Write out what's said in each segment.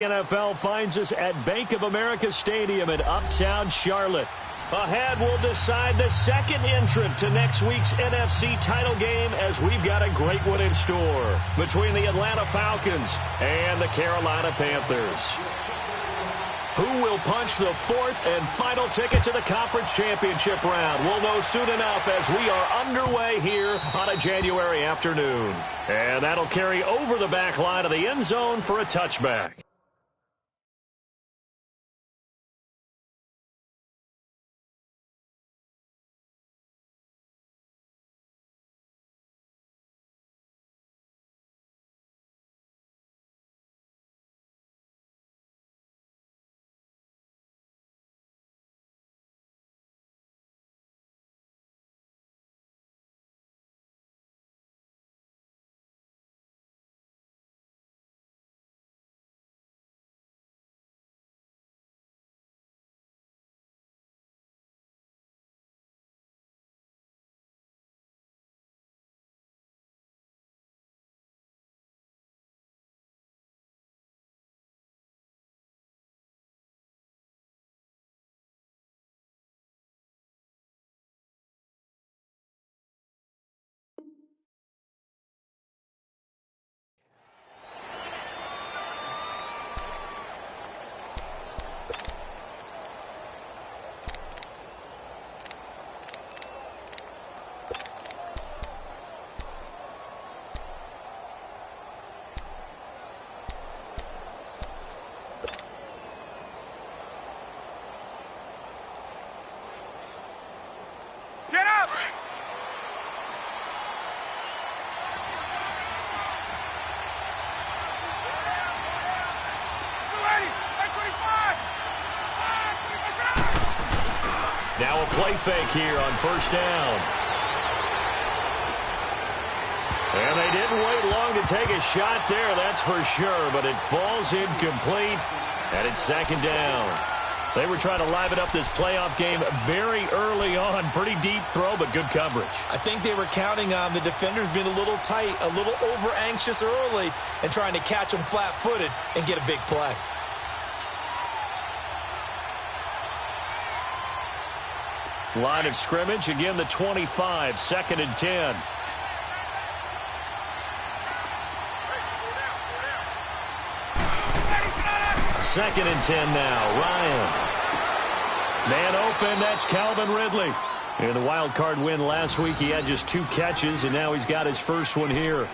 NFL finds us at Bank of America Stadium in Uptown Charlotte. Ahead, we'll decide the second entrant to next week's NFC title game as we've got a great one in store between the Atlanta Falcons and the Carolina Panthers. Who will punch the fourth and final ticket to the conference championship round? We'll know soon enough as we are underway here on a January afternoon. And that'll carry over the back line of the end zone for a touchback. Now a play fake here on first down. And they didn't wait long to take a shot there, that's for sure, but it falls incomplete, and it's second down. They were trying to liven up this playoff game very early on. Pretty deep throw, but good coverage. I think they were counting on the defenders being a little tight, a little over-anxious early, and trying to catch them flat-footed and get a big play. Line of scrimmage, again the 25, second and 10. Second and 10 now, Ryan. Man open, that's Calvin Ridley. In the wild card win last week, he had just 2 catches, and now he's got his first one here.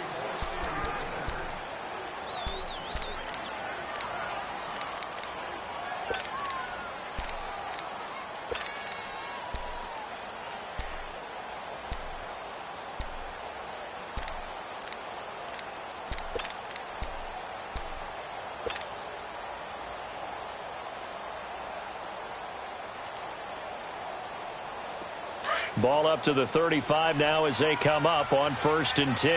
Ball up to the 35 now as they come up on first and 10.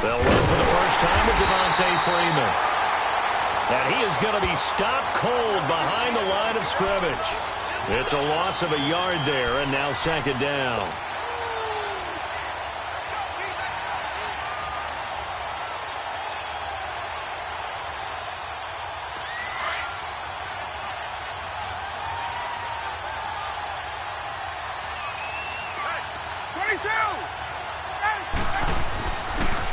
They'll run for the first time with Devontae Freeman. And he is going to be stopped cold behind the line of scrimmage. It's a loss of a yard there, and now second down.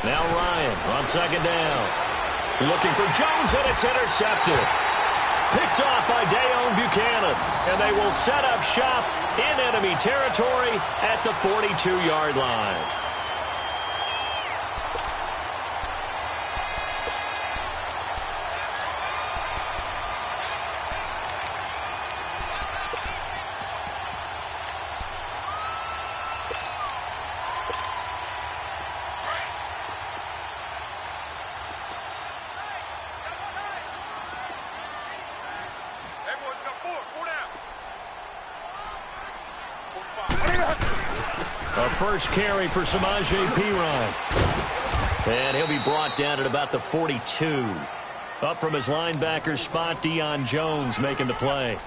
Now Ryan on second down. Looking for Jones, and it's intercepted. Picked off by Dayon Buchanan. And they will set up shop in enemy territory at the 42-yard line. A first carry for Samaje Perine. And he'll be brought down at about the 42. Up from his linebacker spot, Deion Jones making the play.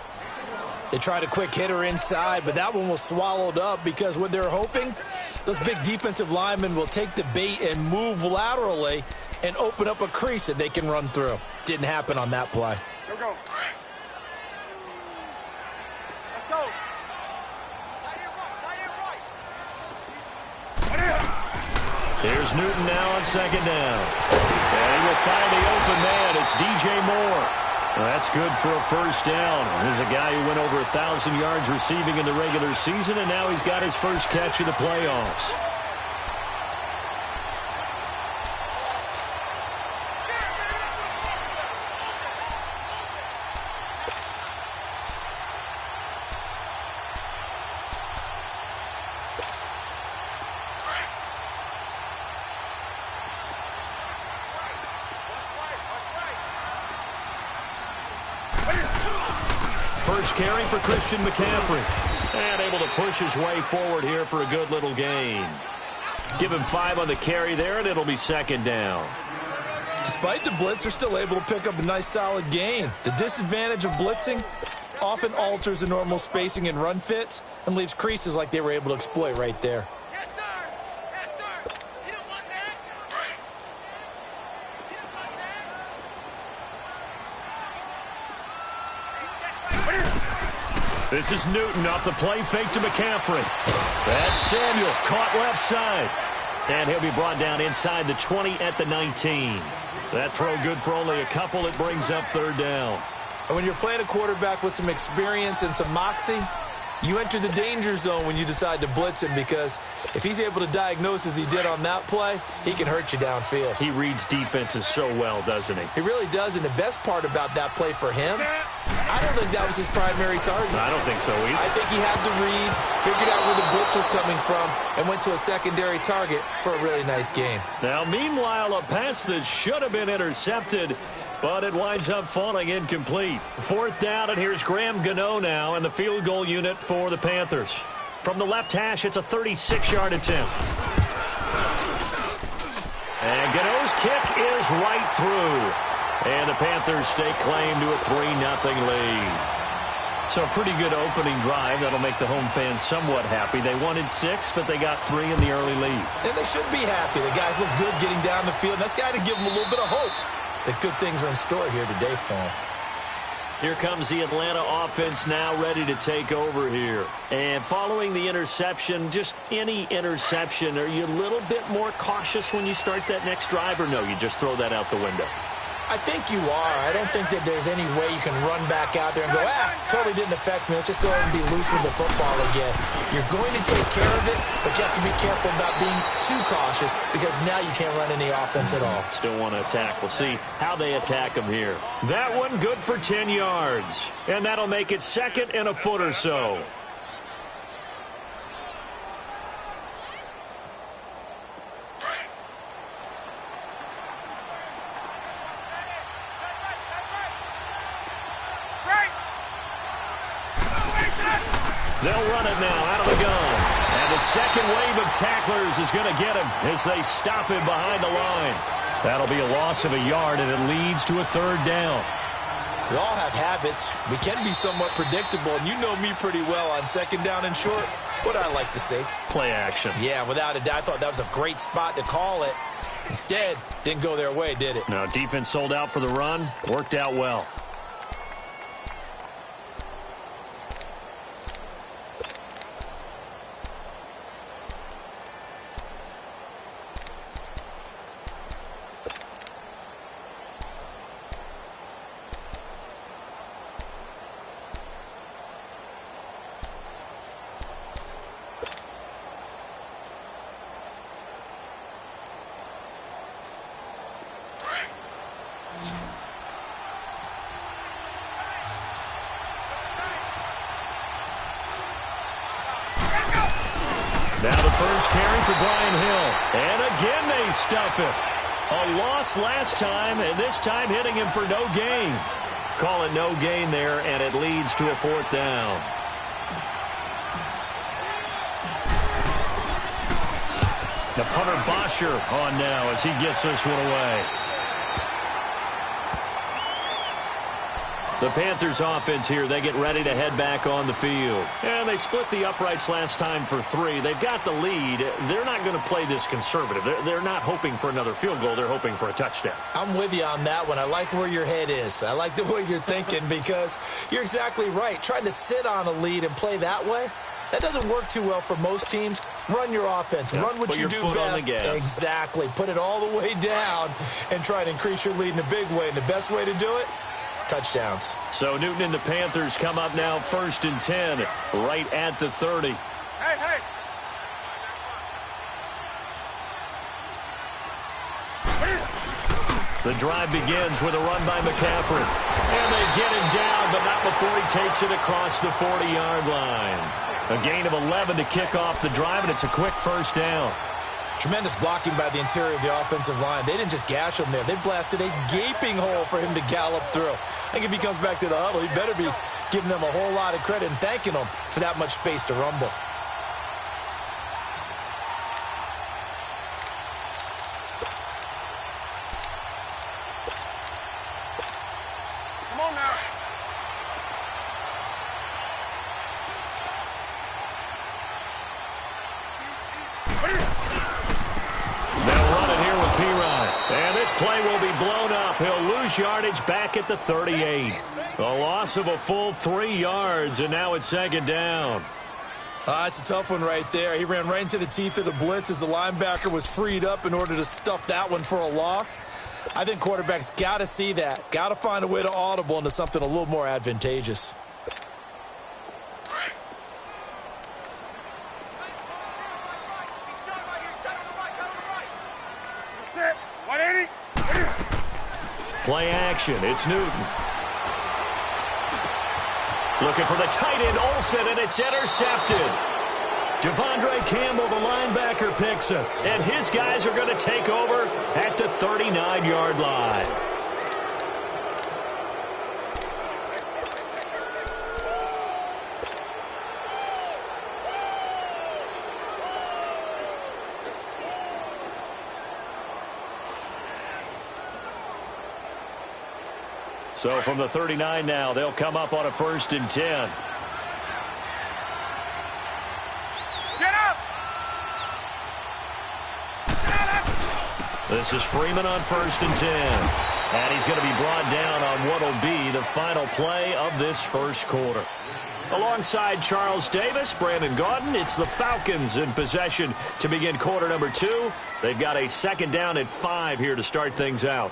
They tried a quick hitter inside, but that one was swallowed up because what they're hoping Those big defensive linemen will take the bait and move laterally and open up a crease that they can run through. Didn't happen on that play. Go, go. Let's go. Here's Newton now on second down. And he will find the open man. It's DJ Moore. That's good for a first down. There's a guy who went over 1,000 yards receiving in the regular season, and now he's got his first catch in the playoffs. First carry for Christian McCaffrey. And able to push his way forward here for a good little gain. Give him 5 on the carry there, and it'll be second down. Despite the blitz, they're still able to pick up a nice solid gain. The disadvantage of blitzing often alters the normal spacing and run fits and leaves creases like they were able to exploit right there. Yes, sir. Yes, sir. You don't want that? You don't want that? This is Newton off the play fake to McCaffrey. That's Samuel caught left side. And he'll be brought down inside the 20 at the 19. That throw good for only a couple. It brings up third down. And when you're playing a quarterback with some experience and some moxie, you enter the danger zone when you decide to blitz him, because if he's able to diagnose as he did on that play, he can hurt you downfield. He reads defenses so well, doesn't he? He really does, and the best part about that play for him, I don't think that was his primary target. I don't think so either. I think he had the read, figured out where the blitz was coming from, and went to a secondary target for a really nice gain. Now, meanwhile, a pass that should have been intercepted, but it winds up falling incomplete. Fourth down, and here's Graham Gano now in the field goal unit for the Panthers. From the left hash, it's a 36-yard attempt. And Gano's kick is right through. And the Panthers stake claim to a 3-0 lead. So a pretty good opening drive. That'll make the home fans somewhat happy. They wanted 6, but they got 3 in the early lead. And they should be happy. The guys look good getting down the field. And that's got to give them a little bit of hope that good things are in store here today for them. Here comes the Atlanta offense now ready to take over here. And following the interception, just any interception, are you a little bit more cautious when you start that next drive, or no, you just throw that out the window? I think you are. I don't think that there's any way you can run back out there and go, totally didn't affect me. Let's just go ahead and be loose with the football again. You're going to take care of it, but you have to be careful about being too cautious, because now you can't run any offense at all. Still want to attack. We'll see how they attack them here. That one good for 10 yards. And that'll make it second and a foot or so. They'll run it now out of the gun. And the second wave of tacklers is going to get him as they stop him behind the line. That'll be a loss of a yard, and it leads to a third down. We all have habits. We can be somewhat predictable, and you know me pretty well on second down and short. What I like to say? Play action. Yeah, without a doubt. I thought that was a great spot to call it. Instead, didn't go their way, did it? No, defense sold out for the run. Worked out well. Now the first carry for Brian Hill. And again they stuff it. A loss last time, and this time hitting him for no gain. Call it no gain there, and it leads to a fourth down. The punter Bosher on now as he gets this one away. The Panthers offense here, they get ready to head back on the field. And they split the uprights last time for 3. They've got the lead. They're not going to play this conservative. They're not hoping for another field goal. They're hoping for a touchdown. I'm with you on that one. I like where your head is. I like the way you're thinking because you're exactly right. Trying to sit on a lead and play that way, that doesn't work too well for most teams. Run your offense. Run what you do best. Exactly. Put it all the way down and try to increase your lead in a big way. And the best way to do it, touchdowns. So Newton and the Panthers come up now 1st and 10, right at the 30. Hey! The drive begins with a run by McCaffrey. And they get him down, but not before he takes it across the 40-yard line. A gain of 11 to kick off the drive, and it's a quick first down. Tremendous blocking by the interior of the offensive line. They didn't just gash him there. They blasted a gaping hole for him to gallop through. I think if he comes back to the huddle, he better be giving them a whole lot of credit and thanking them for that much space to rumble. Come on now. They'll run it here with P-Rod. And this play will be blown up. He'll lose yardage back at the 38. A loss of a full 3 yards, and now it's 2nd down. It's a tough one right there. He ran right into the teeth of the blitz as the linebacker was freed up in order to stuff that one for a loss. I think quarterbacks got to see that. Got to find a way to audible into something a little more advantageous. Play action. It's Newton. Looking for the tight end, Olsen, and it's intercepted. Devondre Campbell, the linebacker, picks it. And his guys are going to take over at the 39-yard line. So from the 39 now, they'll come up on a 1st and 10. Get up! This is Freeman on 1st and 10. And he's going to be brought down on what will be the final play of this first quarter. Alongside Charles Davis, Brandon Gaudin, it's the Falcons in possession to begin quarter number 2. They've got a 2nd down at 5 here to start things out.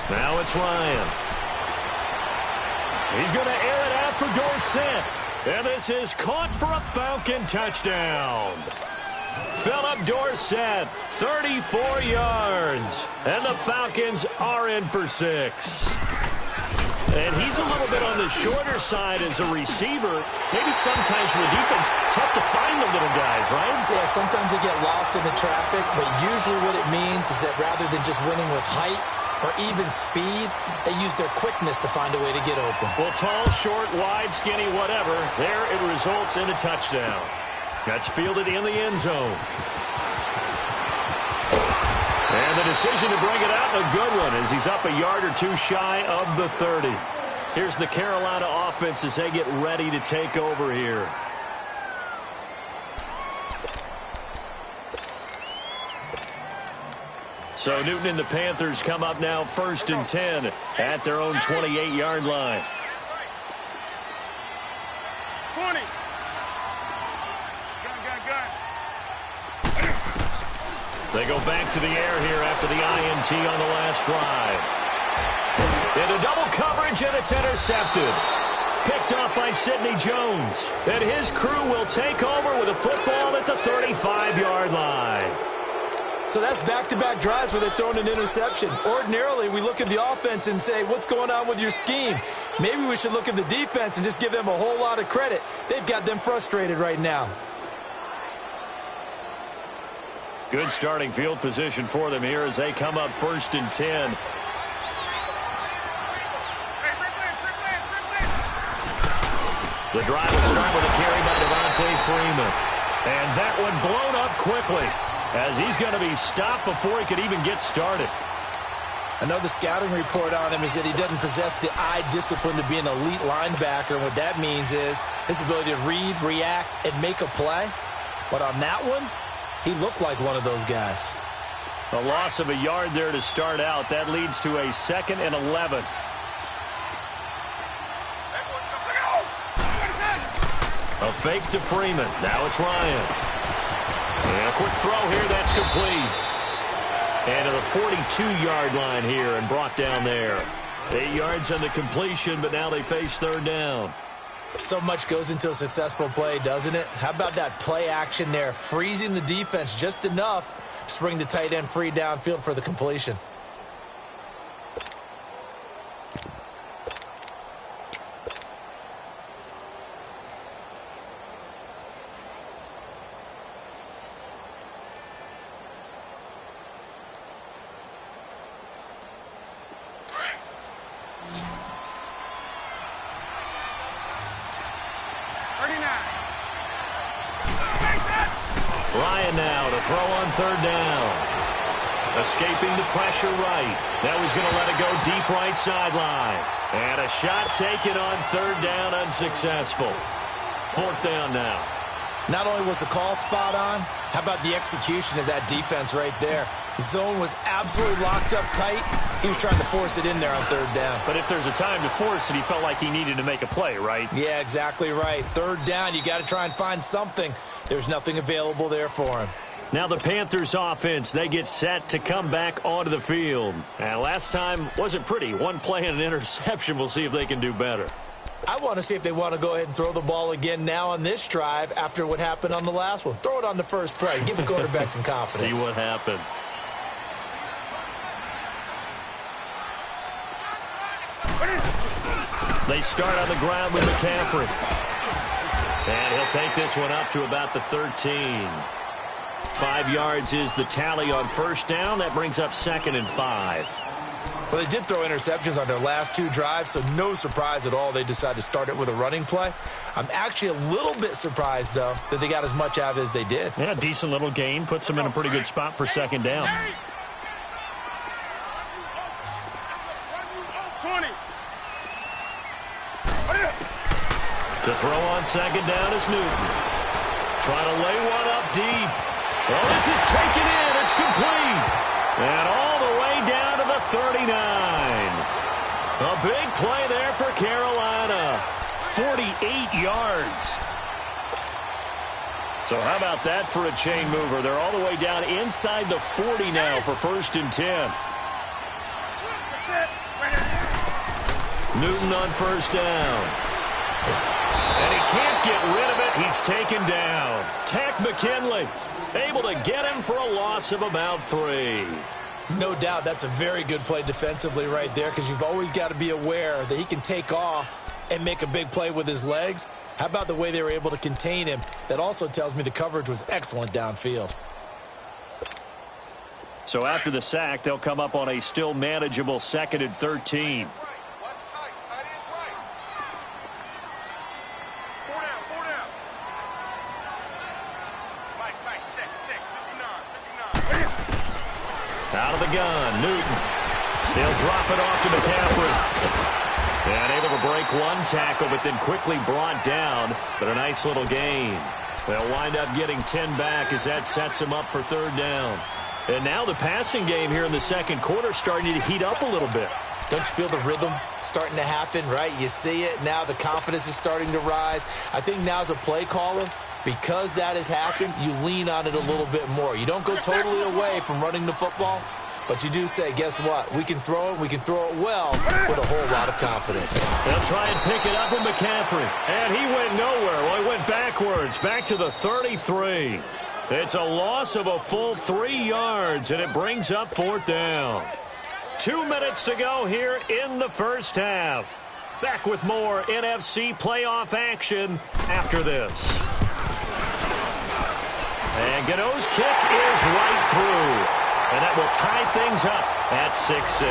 Now it's Ryan. He's going to air it out for Dorsett. And this is caught for a Falcon touchdown. Philip Dorsett, 34 yards. And the Falcons are in for 6. And he's a little bit on the shorter side as a receiver. Maybe sometimes for the defense, tough to find the little guys, right? Yeah, sometimes they get lost in the traffic, but usually what it means is that rather than just winning with height or even speed, they use their quickness to find a way to get open. Well, tall, short, wide, skinny, whatever, there it results in a touchdown. That's fielded in the end zone. And the decision to bring it out, a good one, as he's up a yard or 2 shy of the 30. Here's the Carolina offense as they get ready to take over here. So Newton and the Panthers come up now 1st and 10 at their own 28-yard line. 20. Gun. They go back to the air here after the INT on the last drive. Into double coverage, and it's intercepted. Picked up by Sidney Jones. And his crew will take over with a football at the 35-yard line. So that's back-to-back drives where they're throwing an interception. Ordinarily, we look at the offense and say, what's going on with your scheme? Maybe we should look at the defense and just give them a whole lot of credit. They've got them frustrated right now. Good starting field position for them here as they come up 1st and 10. The drive will start with a carry by Devontae Freeman. And that one blown up quickly as he's going to be stopped before he could even get started. I know the scouting report on him is that he doesn't possess the eye discipline to be an elite linebacker. And what that means is his ability to read, react, and make a play. But on that one, he looked like one of those guys. A loss of a yard there to start out. That leads to a 2nd and 11. A fake to Freeman. Now it's Ryan. And a quick throw here. That's complete. And to the 42-yard line here and brought down there. 8 yards on the completion, but now they face 3rd down. So much goes into a successful play, doesn't it? How about that play action there? Freezing the defense just enough to bring the tight end free downfield for the completion. Ryan now to throw on 3rd down. Escaping the pressure right. Now he's going to let it go deep right sideline. And a shot taken on 3rd down, unsuccessful. 4th down now. Not only was the call spot on, how about the execution of that defense right there? The zone was absolutely locked up tight. He was trying to force it in there on 3rd down. But if there's a time to force it, he felt like he needed to make a play, right? Yeah, exactly right. 3rd down, you got to try and find something. There's nothing available there for him. Now the Panthers offense, they get set to come back onto the field. And last time wasn't pretty. One play and an interception. We'll see if they can do better. I want to see if they want to go ahead and throw the ball again now on this drive after what happened on the last one. Throw it on the first play. Give the quarterback some confidence. See what happens. They start on the ground with McCaffrey. And he'll take this one up to about the 13. 5 yards is the tally on 1st down. That brings up 2nd and 5. Well, they did throw interceptions on their last 2 drives, so no surprise at all they decided to start it with a running play. I'm actually a little bit surprised, though, that they got as much out of it as they did. Yeah, decent little gain. Puts them in a pretty good spot for 2nd down. 20. To throw on 2nd down is Newton. Trying to lay one up deep. Well, this is taken in. It's complete. And all the way down to the 39. A big play there for Carolina. 48 yards. So how about that for a chain mover? They're all the way down inside the 40 now for 1st and 10. Newton on 1st down. And he can't get rid of it. He's taken down. Tack McKinley able to get him for a loss of about 3. No doubt that's a very good play defensively right there, because you've always got to be aware that he can take off and make a big play with his legs. How about the way they were able to contain him? That also tells me the coverage was excellent downfield. So after the sack, they'll come up on a still manageable 2nd and 13. Out of the gun, Newton. He'll drop it off to McCaffrey. And able to break one tackle, but then quickly brought down. But a nice little gain. They'll wind up getting 10 back as that sets them up for 3rd down. And now the passing game here in the 2nd quarter starting to heat up a little bit. Don't you feel the rhythm starting to happen, right? You see it. Now the confidence is starting to rise. I think now as a play caller, because that has happened, you lean on it a little bit more. You don't go totally away from running the football, but you do say, guess what? We can throw it. We can throw it well with a whole lot of confidence. They'll try and pick it up with McCaffrey. And he went nowhere. Well, he went backwards, back to the 33. It's a loss of a full 3 yards, and it brings up 4th down. 2 minutes to go here in the 1st half. Back with more NFC playoff action after this. And Gano's kick is right through. And that will tie things up at 6-6.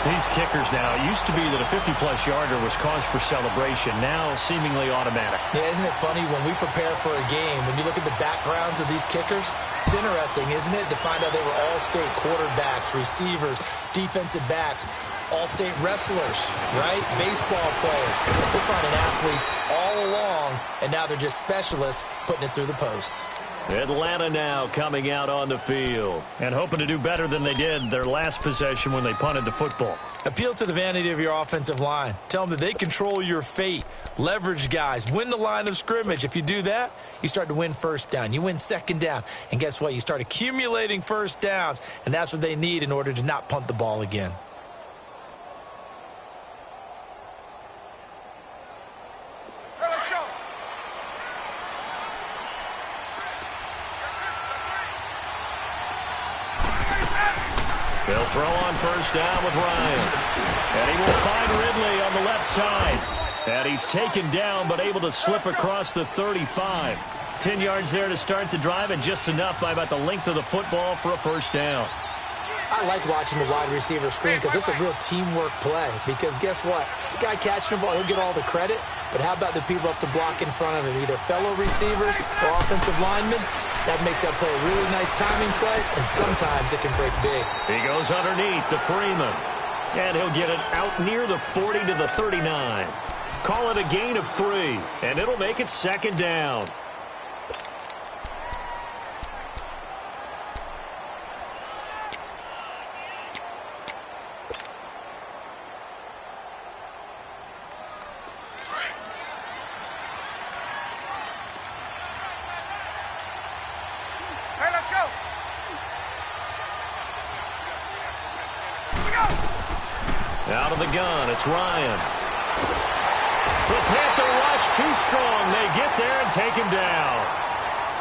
These kickers now, it used to be that a 50-plus yarder was cause for celebration. Now, seemingly automatic. Yeah, isn't it funny when we prepare for a game, when you look at the backgrounds of these kickers, it's interesting, isn't it, to find out they were all-state quarterbacks, receivers, defensive backs, all-state wrestlers, right? Baseball players. We're finding athletes all along, and now they're just specialists putting it through the posts. Atlanta now coming out on the field and hoping to do better than they did their last possession when they punted the football. Appeal to the vanity of your offensive line. Tell them that they control your fate. Leverage guys. Win the line of scrimmage. If you do that, you start to win first down. You win second down. And guess what? You start accumulating first downs, and that's what they need in order to not punt the ball again. They'll throw on first down with Ryan. And he will find Ridley on the left side. And he's taken down but able to slip across the 35. 10 yards there to start the drive and just enough by about the length of the football for a first down. I like watching the wide receiver screen because it's a real teamwork play. Because guess what? The guy catching the ball, he'll get all the credit. But how about the people up to block in front of him, either fellow receivers or offensive linemen? That makes that play a really nice timing play, and sometimes it can break big. He goes underneath to Freeman. And he'll get it out near the 40 to the 39. Call it a gain of 3, and it'll make it second down. Out of the gun, it's Ryan. The Panther rush too strong. They get there and take him down.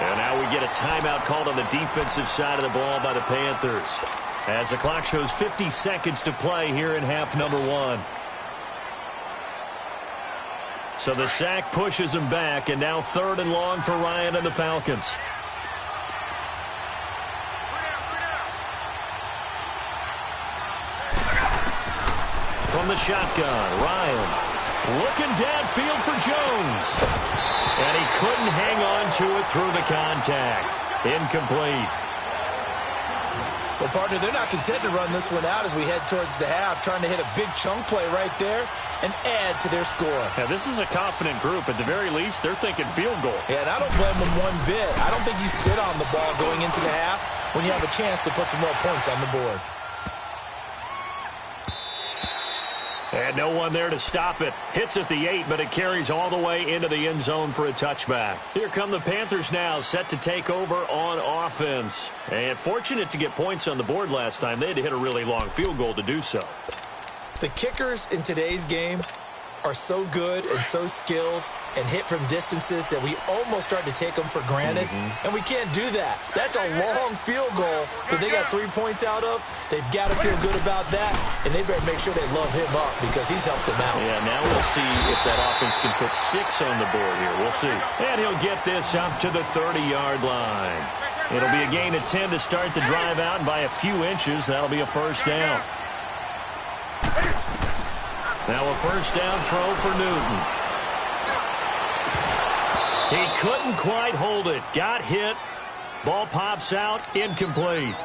And now we get a timeout called on the defensive side of the ball by the Panthers, as the clock shows 50 seconds to play here in half number 1. So the sack pushes him back, and now 3rd and long for Ryan and the Falcons. From the shotgun, Ryan looking downfield for Jones. And he couldn't hang on to it through the contact. Incomplete. Well, partner, they're not content to run this one out as we head towards the half, trying to hit a big chunk play right there and add to their score. Now, this is a confident group. At the very least, they're thinking field goal. Yeah, and I don't blame them one bit. I don't think you sit on the ball going into the half when you have a chance to put some more points on the board. And no one there to stop it. Hits at the 8, but it carries all the way into the end zone for a touchback. Here come the Panthers now, set to take over on offense. And fortunate to get points on the board last time. They had to hit a really long field goal to do so. The kickers in today's game are so good and so skilled and hit from distances that we almost start to take them for granted. And we can't do that. That's a long field goal that they got 3 points out of. They've got to feel good about that, and they better make sure they love him up because he's helped them out. Yeah, now we'll see if that offense can put 6 on the board here. We'll see. And he'll get this up to the 30-yard line. It'll be a gain of 10 to start the drive out, and by a few inches, that'll be a first down. Now a first down throw for Newton. He couldn't quite hold it. Got hit. Ball pops out. Incomplete.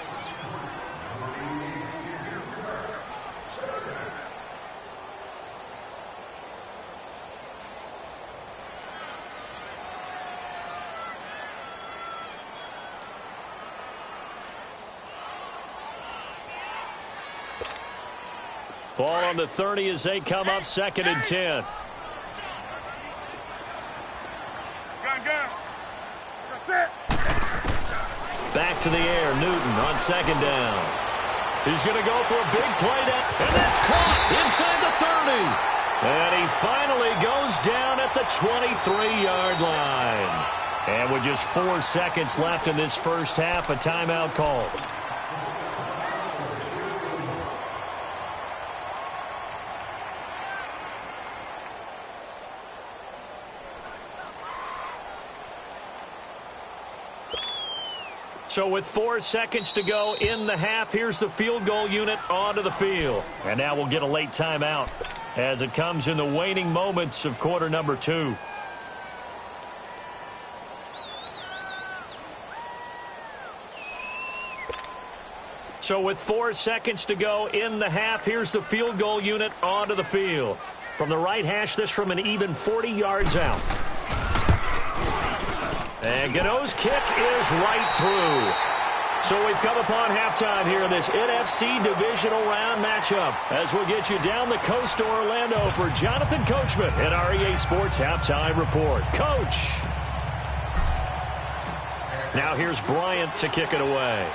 Ball on the 30 as they come up 2nd and 10. Gun. That's it. Back to the air. Newton on 2nd down. He's going to go for a big play down. And that's caught inside the 30. And he finally goes down at the 23-yard line. And with just 4 seconds left in this first half, a timeout call. So with 4 seconds to go in the half, here's the field goal unit onto the field. And now we'll get a late timeout as it comes in the waning moments of quarter number 2. So with 4 seconds to go in the half, here's the field goal unit onto the field. From the right hash, this from an even 40 yards out. And Gano's kick is right through. So we've come upon halftime here in this NFC Divisional Round matchup as we'll get you down the coast to Orlando for Jonathan Coachman at our EA Sports Halftime Report. Coach! Now here's Bryant to kick it away.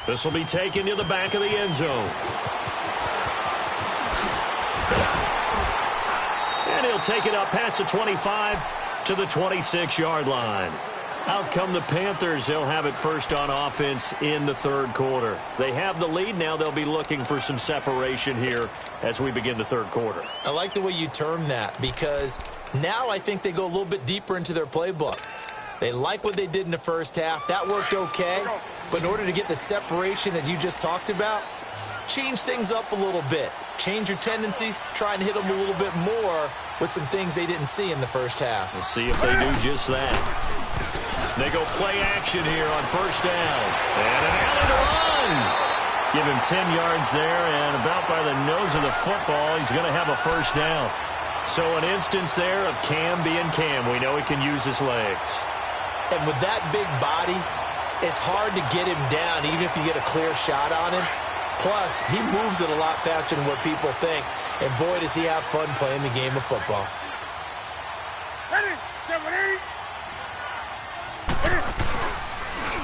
This will be taken to the back of the end zone. And he'll take it up past the 25 to the 26-yard line. Out come the Panthers. They'll have it first on offense in the third quarter. They have the lead. Now they'll be looking for some separation here as we begin the third quarter. I like the way you term that because now I think they go a little bit deeper into their playbook. They like what they did in the first half. That worked okay. But in order to get the separation that you just talked about, change things up a little bit. Change your tendencies, try and hit them a little bit more with some things they didn't see in the first half. We'll see if they do just that. They go play action here on first down. And an alley run. Give him 10 yards there, and about by the nose of the football, he's going to have a first down. So an instance there of Cam being Cam. We know he can use his legs. And with that big body, it's hard to get him down, even if you get a clear shot on him. Plus, he moves it a lot faster than what people think. And boy, does he have fun playing the game of football.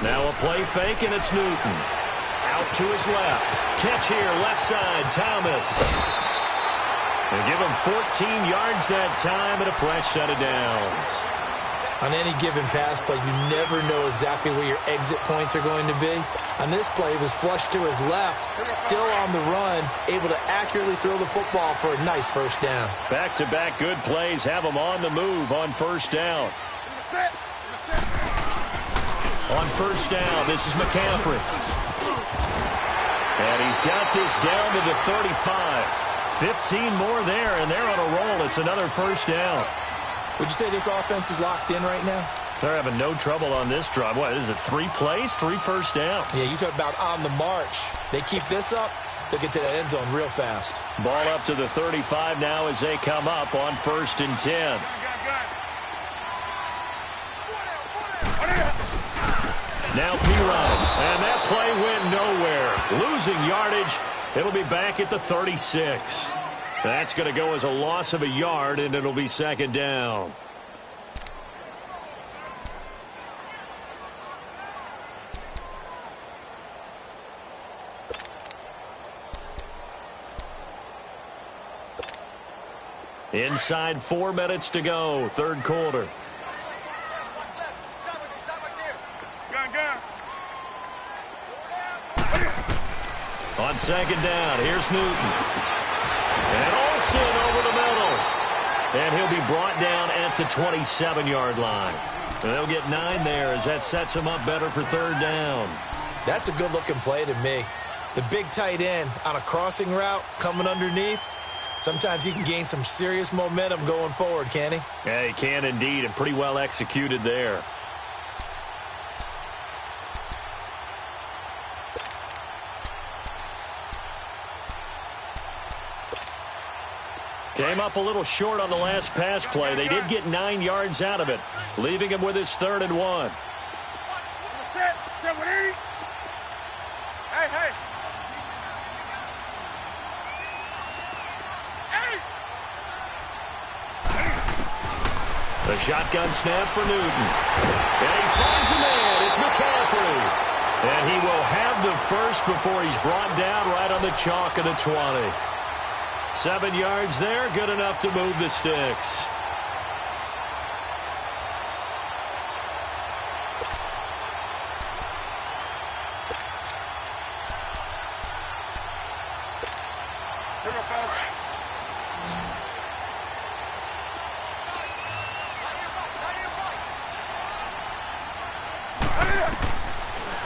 Now a play fake, and it's Newton. Out to his left. Catch here, left side, Thomas. They give him 14 yards that time and a fresh set of downs. On any given pass play, you never know exactly where your exit points are going to be. On this play, it was flushed to his left, still on the run, able to accurately throw the football for a nice first down. Back-to-back good plays have him on the move on first down. On first down, this is McCaffrey. And he's got this down to the 35. 15 more there, and they're on a roll. It's another first down. Would you say this offense is locked in right now? They're having no trouble on this drive. What is it, 3 plays, 3 first downs? Yeah, you talk about on the march. They keep this up, they'll get to that end zone real fast. Ball up to the 35 now as they come up on 1st and 10. Now P-Rod, and that play went nowhere. Losing yardage. It'll be back at the 36. That's going to go as a loss of a yard, and it'll be second down. Inside 4 minutes to go, third quarter. On second down, here's Newton. And Olsen over the middle. And he'll be brought down at the 27-yard line. And they'll get 9 there as that sets him up better for third down. That's a good-looking play to me. The big tight end on a crossing route coming underneath. Sometimes he can gain some serious momentum going forward, can he? Yeah, he can indeed, and pretty well executed there. Came up a little short on the last pass play. They did get 9 yards out of it, leaving him with his 3rd and 1. The shotgun snap for Newton. And he finds a man. It's McCaffrey. And he will have the first before he's brought down right on the chalk of the 20. 7 yards there, good enough to move the sticks.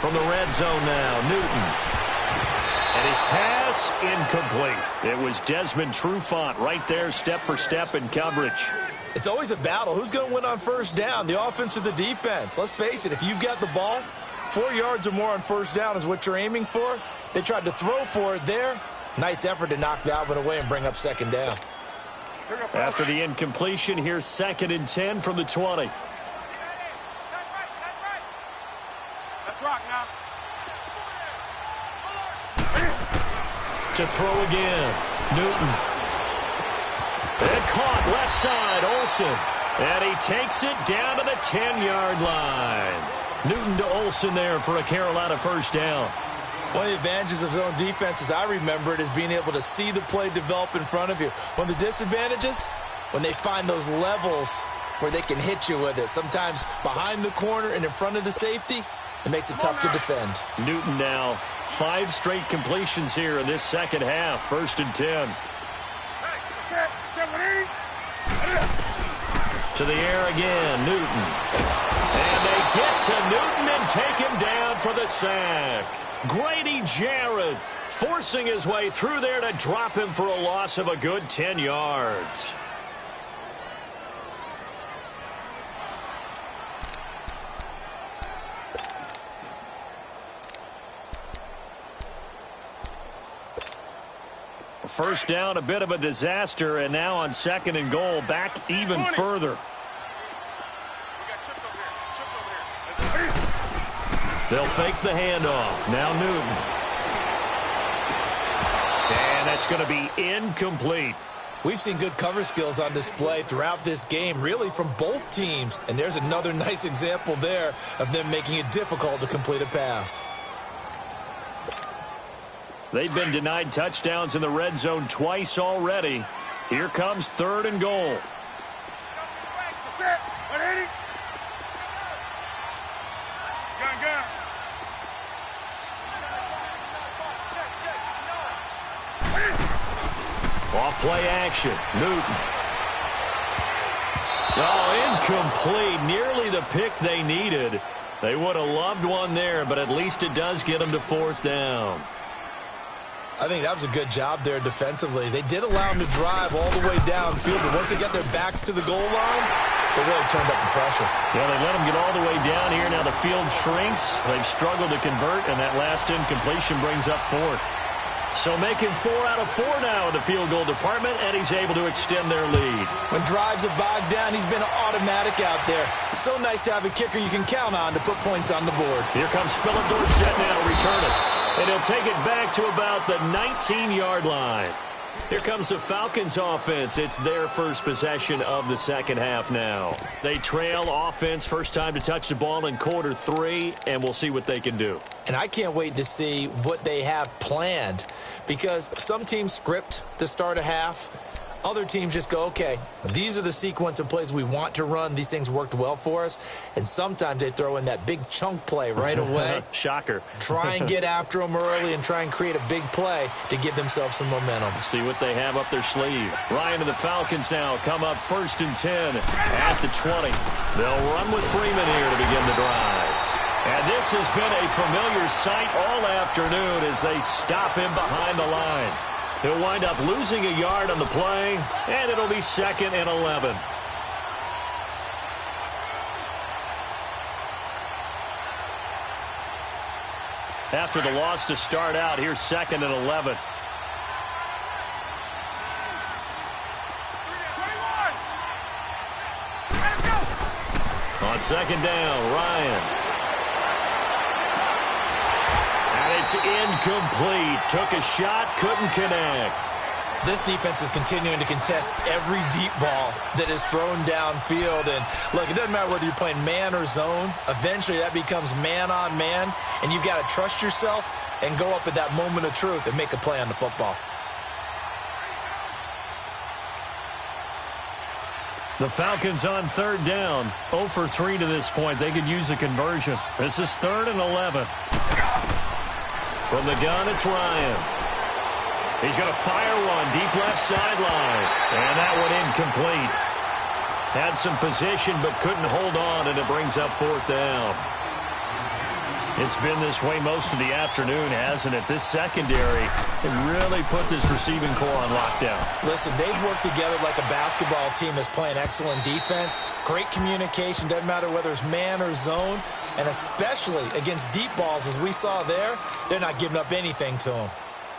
from the red zone now. Newton. And his pass incomplete. It was Desmond Trufant right there, step for step in coverage. It's always a battle. Who's going to win on first down, the offense or the defense? Let's face it, if you've got the ball, 4 yards or more on first down is what you're aiming for. They tried to throw for it there. Nice effort to knock that one away and bring up second down. After the incompletion, here's 2nd and 10 from the 20. Let's rock now. To throw again. Newton. And caught left side, Olsen. And he takes it down to the 10-yard line. Newton to Olsen there for a Carolina first down. One of the advantages of zone defense, as I remember it, is being able to see the play develop in front of you. One of the disadvantages, when they find those levels where they can hit you with it, sometimes behind the corner and in front of the safety, it makes it tough to defend. Newton now 5 straight completions here in this second half. 1st and 10. To the air again, Newton. And they get to Newton and take him down for the sack. Grady Jarrett forcing his way through there to drop him for a loss of a good 10 yards. First down, a bit of a disaster, and now on 2nd and goal, back even further. They'll fake the handoff. Now Newton. And that's going to be incomplete. We've seen good cover skills on display throughout this game, really from both teams. And there's another nice example there of them making it difficult to complete a pass. They've been denied touchdowns in the red zone twice already. Here comes 3rd and goal. Off play action. Newton. Oh, incomplete. Nearly the pick they needed. They would have loved one there, but at least it does get them to 4th down. I think that was a good job there defensively. They did allow them to drive all the way downfield, but once they got their backs to the goal line, they really turned up the pressure. Yeah, they let them get all the way down here. Now the field shrinks. They've struggled to convert, and that last incompletion brings up 4th. So making 4 out of 4 now in the field goal department, and he's able to extend their lead. When drives have bogged down, he's been automatic out there. It's so nice to have a kicker you can count on to put points on the board. Here comes Philip Dorsett now, return it. And he'll take it back to about the 19-yard line. Here comes the Falcons offense. It's their first possession of the second half now. They trail offense, first time to touch the ball in quarter 3, and we'll see what they can do. And I can't wait to see what they have planned, because some teams script to start a half. Other teams just go, okay, these are the sequence of plays we want to run. These things worked well for us. And sometimes they throw in that big chunk play right away. Shocker. Try and get after them early and try and create a big play to give themselves some momentum. See what they have up their sleeve. Ryan and the Falcons now come up 1st and 10 at the 20. They'll run with Freeman here to begin the drive. And this has been a familiar sight all afternoon as they stop him behind the line. He'll wind up losing a yard on the play, and it'll be 2nd and 11. After the loss to start out, here's 2nd and 11. On 2nd down, Ryan. And it's incomplete. Took a shot, couldn't connect. This defense is continuing to contest every deep ball that is thrown downfield. And look, it doesn't matter whether you're playing man or zone. Eventually that becomes man on man. And you've got to trust yourself and go up at that moment of truth and make a play on the football. The Falcons on 3rd down. 0 for 3 to this point. They could use a conversion. This is 3rd and 11. From the gun, it's Ryan. He's going to fire one deep left sideline. And that one incomplete. Had some position but couldn't hold on, and it brings up 4th down. It's been this way most of the afternoon, hasn't it? This secondary can really put this receiving core on lockdown. Listen, they've worked together like a basketball team that's playing excellent defense. Great communication, doesn't matter whether it's man or zone. And especially against deep balls, as we saw there, they're not giving up anything to them.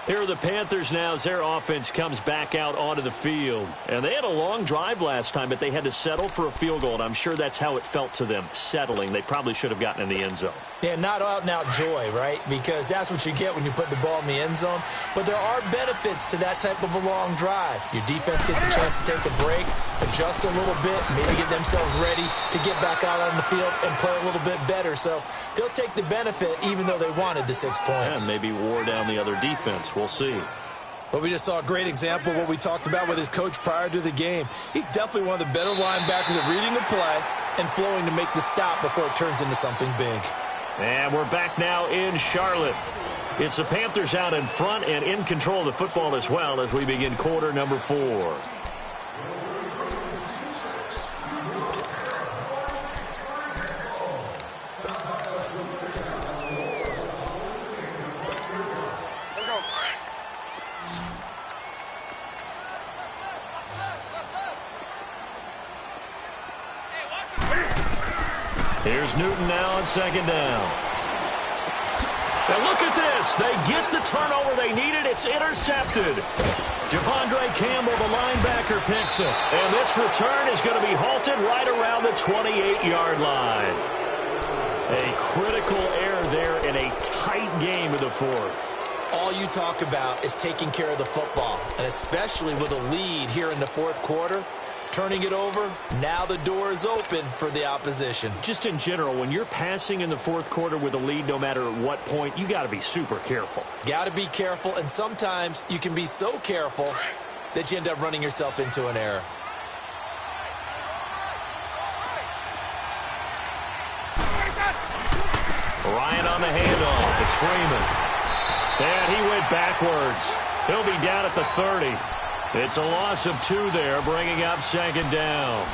Here are the Panthers now as their offense comes back out onto the field. And they had a long drive last time, but they had to settle for a field goal, and I'm sure that's how it felt to them, settling. They probably should have gotten in the end zone. Yeah, not out-and-out joy, right? Because that's what you get when you put the ball in the end zone. But there are benefits to that type of a long drive. Your defense gets a chance to take a break, adjust a little bit, maybe get themselves ready to get back out on the field and play a little bit better. So they'll take the benefit even though they wanted the 6 points. And maybe wore down the other defense. We'll see. But we just saw a great example of what we talked about with his coach prior to the game. He's definitely one of the better linebackers at reading the play and flowing to make the stop before it turns into something big. And we're back now in Charlotte. It's the Panthers out in front and in control of the football as well as we begin quarter number 4. Here's Newton now on second down. And look at this. They get the turnover they needed. It's intercepted. Devondre Campbell, the linebacker, picks it. And this return is going to be halted right around the 28-yard line. A critical error there in a tight game of the fourth. All you talk about is taking care of the football, and especially with a lead here in the fourth quarter. Turning it over, now the door is open for the opposition. Just in general, when you're passing in the fourth quarter with a lead, no matter at what point, you got to be super careful. Got to be careful, and sometimes you can be so careful that you end up running yourself into an error. Ryan on the handoff. It's Freeman. And he went backwards. He'll be down at the 30. It's a loss of 2 there, bringing up second down.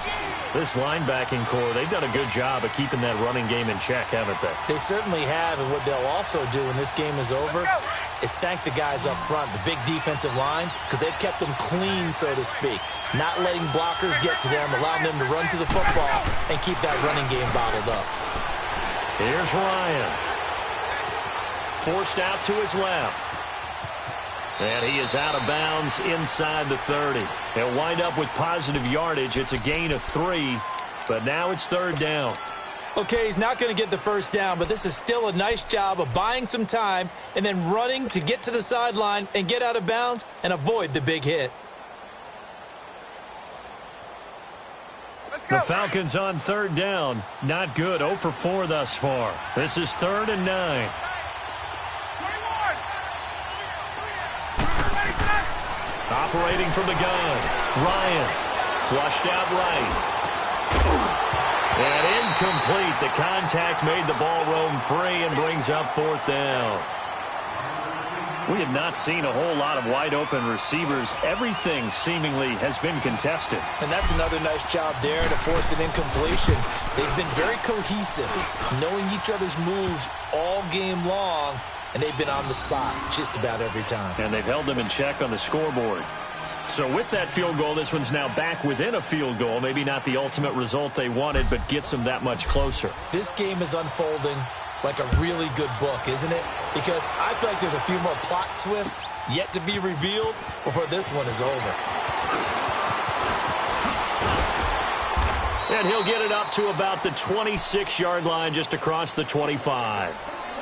This linebacking core, they've done a good job of keeping that running game in check, haven't they? They certainly have, and what they'll also do when this game is over is thank the guys up front, the big defensive line, because they've kept them clean, so to speak. Not letting blockers get to them, allowing them to run to the football and keep that running game bottled up. Here's Ryan. Forced out to his left. And he is out of bounds inside the 30. He'll wind up with positive yardage. It's a gain of 3, but now it's third down. Okay, he's not going to get the first down, but this is still a nice job of buying some time and then running to get to the sideline and get out of bounds and avoid the big hit. The Falcons on third down. Not good. 0 for 4 thus far. This is 3rd and 9. Operating from the gun, Ryan, flushed out right. And incomplete. The contact made the ball roam free and brings up 4th down. We have not seen a whole lot of wide-open receivers. Everything seemingly has been contested. And that's another nice job there to force an incompletion. They've been very cohesive, knowing each other's moves all game long. And they've been on the spot just about every time. And they've held them in check on the scoreboard. So with that field goal, this one's now back within a field goal. Maybe not the ultimate result they wanted, but gets them that much closer. This game is unfolding like a really good book, isn't it? Because I feel like there's a few more plot twists yet to be revealed before this one is over. And he'll get it up to about the 26-yard line, just across the 25.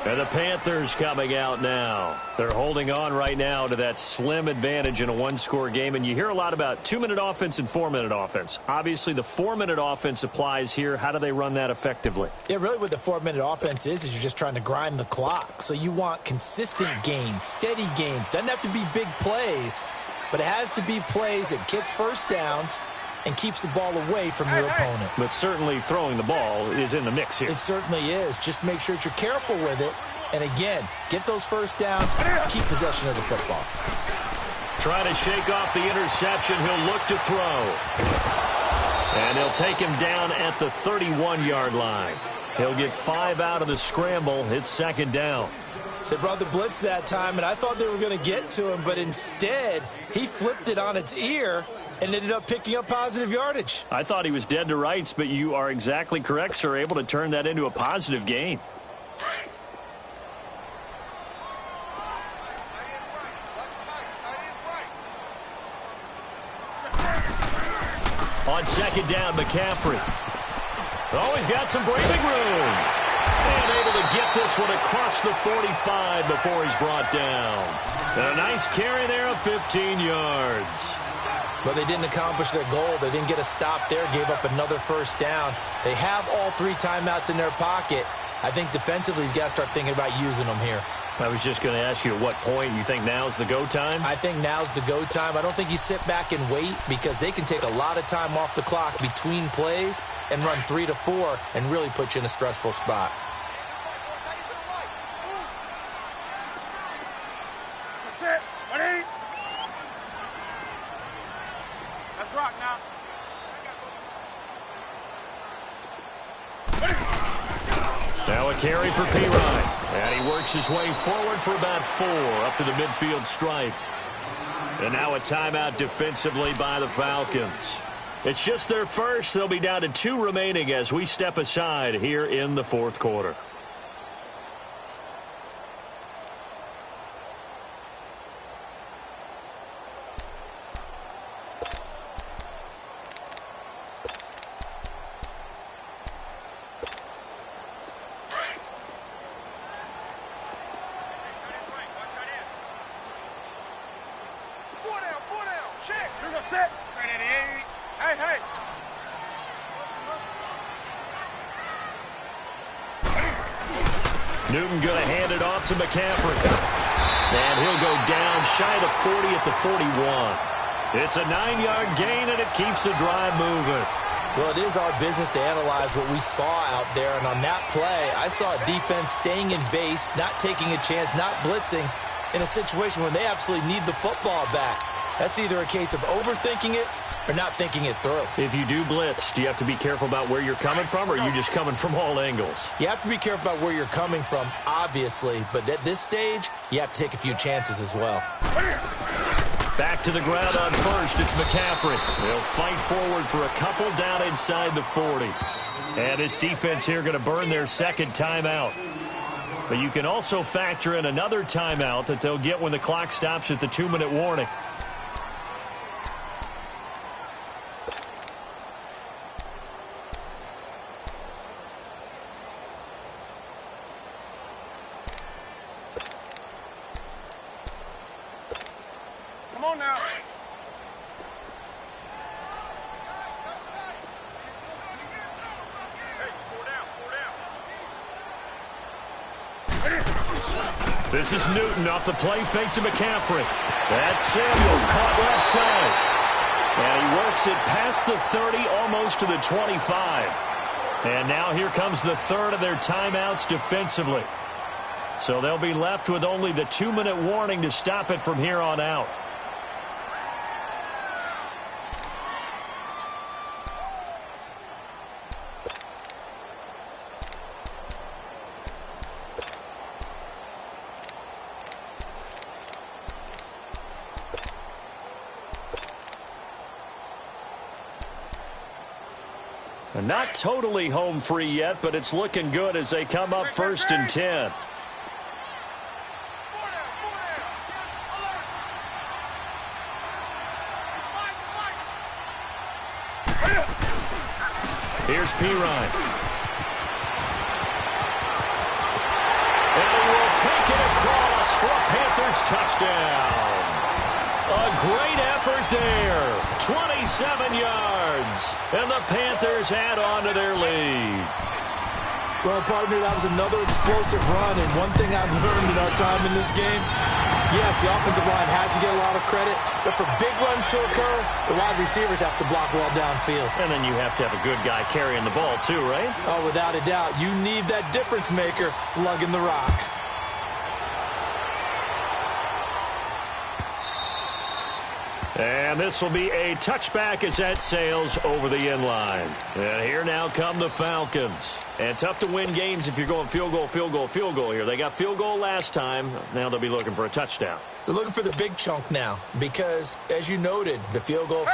And the Panthers coming out now. They're holding on right now to that slim advantage in a one-score game. And you hear a lot about 2-minute offense and 4-minute offense. Obviously, the 4-minute offense applies here. How do they run that effectively? Yeah, really what the 4-minute offense is you're just trying to grind the clock. So you want consistent gains, steady gains. Doesn't have to be big plays, but it has to be plays that gets first downs and keeps the ball away from your opponent. But certainly throwing the ball is in the mix here. It certainly is. Just make sure that you're careful with it. And again, get those first downs, keep possession of the football. Trying to shake off the interception. He'll look to throw. And he'll take him down at the 31-yard line. He'll get 5 out of the scramble. It's second down. They brought the blitz that time, and I thought they were going to get to him, but instead, he flipped it on its ear and ended up picking up positive yardage. I thought he was dead to rights, but you are exactly correct, sir, able to turn that into a positive gain. On second down, McCaffrey. Oh, he's got some breathing room. And able to get this one across the 45 before he's brought down. And a nice carry there of 15 yards. But they didn't accomplish their goal. They didn't get a stop there, gave up another first down. They have all 3 timeouts in their pocket. I think defensively, you've got to start thinking about using them here. I was just going to ask you at what point you think now's the go time? I think now's the go time. I don't think you sit back and wait because they can take a lot of time off the clock between plays and run 3 to 4 and really put you in a stressful spot. That's it. 180. Let's rock now. Now a carry for P-Ryan. And he works his way forward for about 4 up to the midfield stripe. And now a timeout defensively by the Falcons. It's just their first. They'll be down to 2 remaining as we step aside here in the fourth quarter. Newton going to hand it off to McCaffrey. And he'll go down shy of the 40 at the 41. It's a 9-yard gain, and it keeps the drive moving. Well, it is our business to analyze what we saw out there. And on that play, I saw a defense staying in base, not taking a chance, not blitzing in a situation where they absolutely need the football back. That's either a case of overthinking it or not thinking it through. If you do blitz, do you have to be careful about where you're coming from, or are you just coming from all angles? You have to be careful about where you're coming from, obviously. But at this stage, you have to take a few chances as well. Back to the ground on first. It's McCaffrey. They'll fight forward for a couple down inside the 40. And this defense here going to burn their second timeout. But you can also factor in another timeout that they'll get when the clock stops at the 2-minute warning. Come on now. This is Newton off the play fake to McCaffrey. That's Samuel caught left side. And he works it past the 30, almost to the 25. And now here comes the third of their timeouts defensively. So they'll be left with only the 2-minute warning to stop it from here on out. Not totally home free yet, but it's looking good as they come up 1st and 10. Here's P-Ryan. And he will take it across for a Panthers touchdown. A great effort there. 27 yards. And the Panthers add on to their lead. Well, pardon me, that was another explosive run. And one thing I've learned in our time in this game, yes, the offensive line has to get a lot of credit. But for big runs to occur, the wide receivers have to block well downfield. And then you have to have a good guy carrying the ball too, right? Oh, without a doubt. You need that difference maker lugging the rock. And this will be a touchback as that sails over the end line. And here now come the Falcons. And tough to win games if you're going field goal, field goal, field goal here. They got field goal last time. Now they'll be looking for a touchdown. They're looking for the big chunk now because, as you noted, the field goal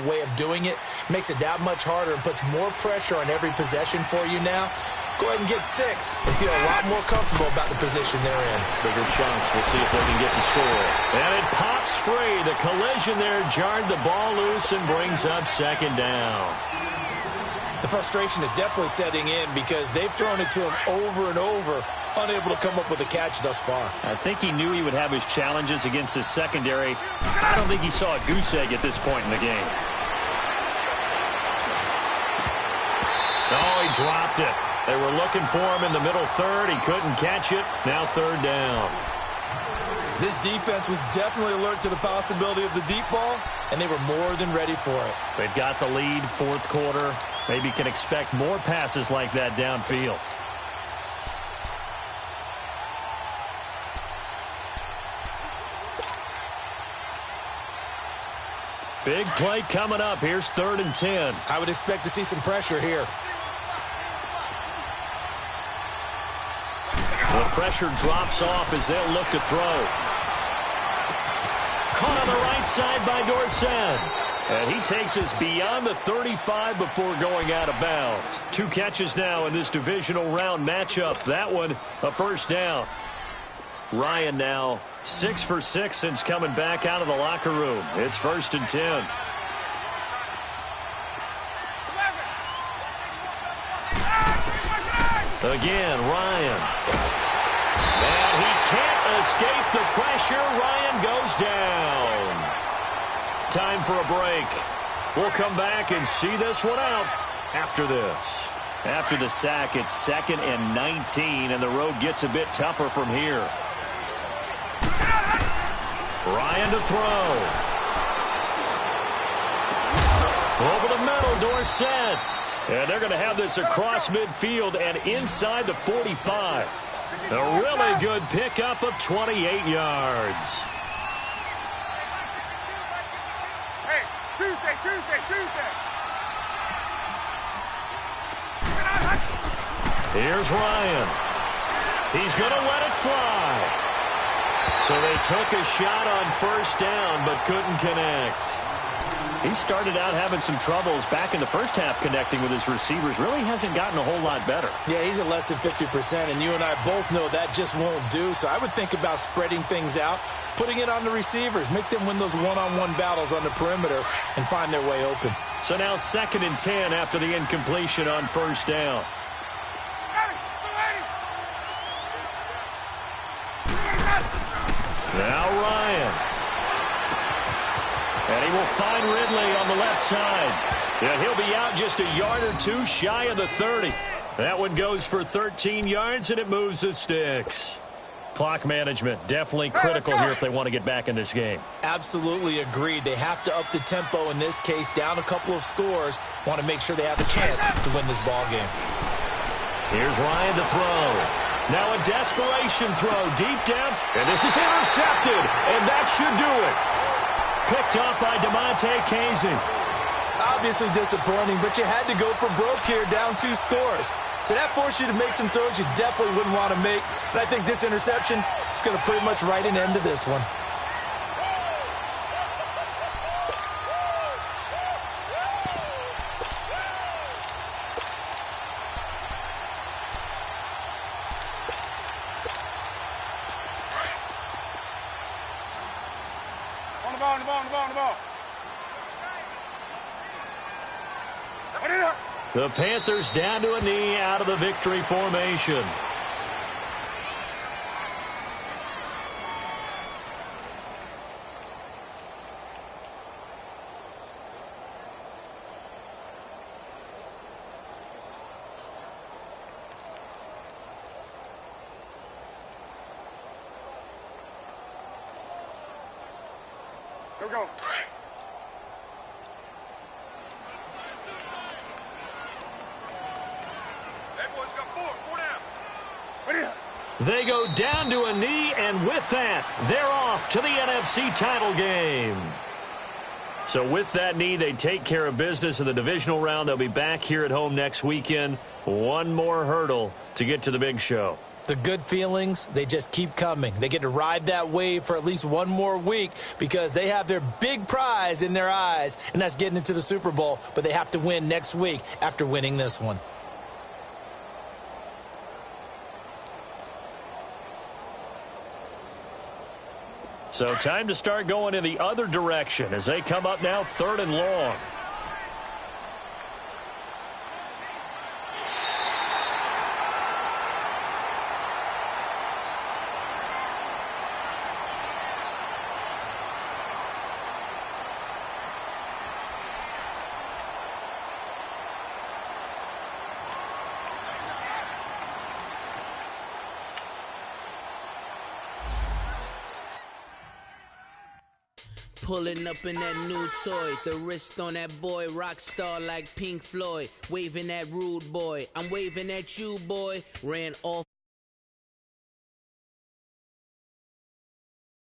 way of doing it makes it that much harder and puts more pressure on every possession for you now. Go ahead and get 6 and feel a lot more comfortable about the position they're in. Bigger chunks. We'll see if they can get the score. And it pops free. The collision there jarred the ball loose and brings up second down. The frustration is definitely setting in because they've thrown it to him over and over, unable to come up with a catch thus far. I think he knew he would have his challenges against his secondary. I don't think he saw a goose egg at this point in the game. Oh, he dropped it. They were looking for him in the middle third. He couldn't catch it. Now third down. This defense was definitely alert to the possibility of the deep ball, and they were more than ready for it. They've got the lead, fourth quarter. Maybe can expect more passes like that downfield. Big play coming up. Here's 3rd and 10. I would expect to see some pressure here. The pressure drops off as they'll look to throw. Caught on the right side by Dorsett. And he takes us beyond the 35 before going out of bounds. 2 catches now in this divisional round matchup. That one, a first down. Ryan now 6 for 6 since coming back out of the locker room. It's 1st and 10. Again, Ryan. And he can't escape the pressure. Ryan goes down. Time for a break. We'll come back and see this one out after this. After the sack, it's 2nd and 19, and the road gets a bit tougher from here. Ryan to throw. Over the middle, Dorsett. And they're going to have this across midfield and inside the 45. A really good pickup of 28 yards. Hey, Tuesday. Here's Ryan. He's going to let it fly. So they took a shot on first down but couldn't connect. He started out having some troubles back in the first half connecting with his receivers. Really hasn't gotten a whole lot better. Yeah, he's at less than 50%, and you and I both know that just won't do. So I would think about spreading things out, putting it on the receivers, make them win those one-on-one battles on the perimeter and find their way open. So now 2nd and 10 after the incompletion on first down. Now Ryan. And he will find Ridley on the left side. And he'll be out just a yard or 2 shy of the 30. That one goes for 13 yards, and it moves the sticks. Clock management definitely critical here if they want to get back in this game. Absolutely agreed. They have to up the tempo in this case, down a couple of scores. Want to make sure they have a chance to win this ball game. Here's Ryan to throw. Now a desperation throw deep down. And this is intercepted. And that should do it. Picked up by DeMonte Casey. Obviously disappointing, but you had to go for broke here, down 2 scores. So that forced you to make some throws you definitely wouldn't want to make. And I think this interception is going to pretty much write an end to this one. On the ball. The Panthers down to a knee out of the victory formation. Go. They go down to a knee, and with that, they're off to the NFC title game. So with that knee, they take care of business in the divisional round. They'll be back here at home next weekend. One more hurdle to get to the big show. The good feelings, they just keep coming. They get to ride that wave for at least one more week because they have their big prize in their eyes, and that's getting into the Super Bowl. But they have to win next week after winning this one. So time to start going in the other direction as they come up now 3rd and long. Pulling up in that new toy, the wrist on that boy, rock star like Pink Floyd, waving that rude boy, I'm waving at you boy, ran off